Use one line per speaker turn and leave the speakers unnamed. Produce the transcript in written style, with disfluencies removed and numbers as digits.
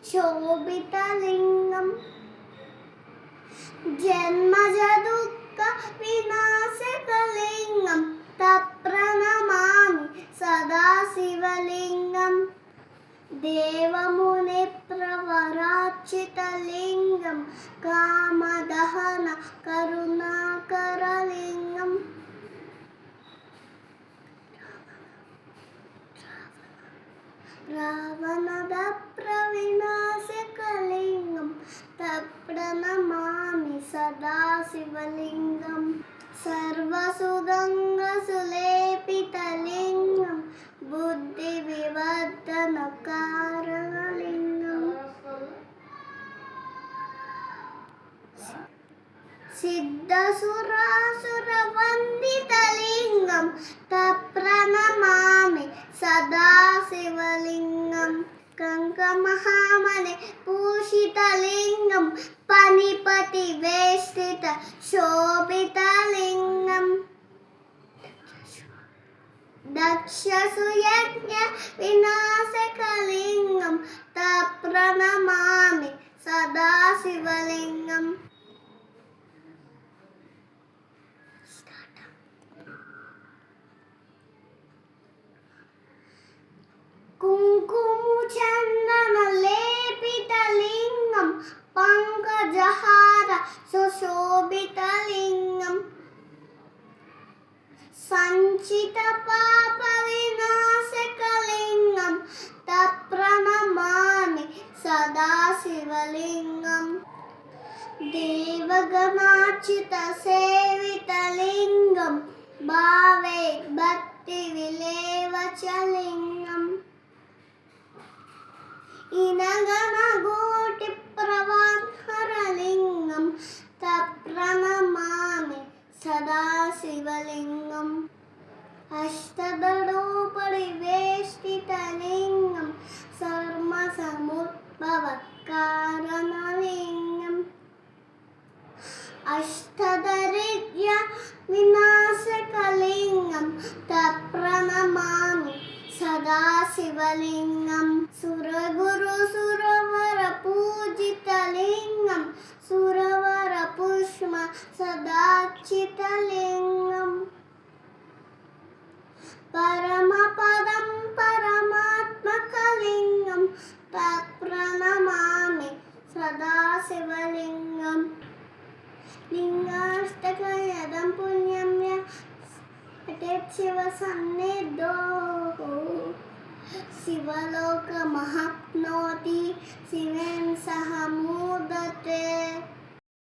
शोभितलिङ्गं जन्मज दुःख विनाशकलिङ्गं तप्रणमामि सदा शिवलिङ्गं देवमुनिप्रवरार्चितलिङ्गं कामदहन करुणाकरलिङ्गं रावणदप्रविनाशकलिङ्गं तप्रणमामि सदा शिवलिङ्गं सर्वसुगन्धसुलेपितलिङ्गं बुद्धिविवर्धनकारणलिङ्गं सिद्धसुरासुरवन्दितलिङ्गं तप्रणमामि सदा शिवलिङ्गं कंकमहामणि पूषितलिङ्गं पनिपतिवेष्टित शोभितलिङ्गं दक्षसुयज्ञ विनाशकलिङ्गं तप्रणमामि सदा शिवलिङ्गं कुङ्कुमचन्दनलेपितलिङ्गं पङ्कजहार सुशोभितलिङ्गं सञ्चितपापविनाशकलिङ्गं तप्रणमामि सदा शिवलिङ्गं देवगणाच्युतसेवितलिङ्गं भावेत् भक्तिविलेवचलिङ्गं इनगणगोटिप्रवाहरलिङ्गं तप्रणमामि सदा शिवलिङ्गम् अष्टदलोपरिवेष्टितलिङ्गं सर्वसमुद्भवकारणलिङ्गम् अष्टदरिद्र विनाशकलिङ्गं तप्रणमामि सदा शिवलिङ्गं सुरगुरुसुरवरपूजितलिङ्गं सुरवरपुष्प सदार्चितलिङ्गं परमपदं परमात्मकलिङ्गं तत्प्रणमामि सदा शिवलिङ्गं लिङ्गाष्टकयदं पुण्यं यत् शिवसन्निधौ शिवलोकमहाप्नोति शिवेन सह मोदते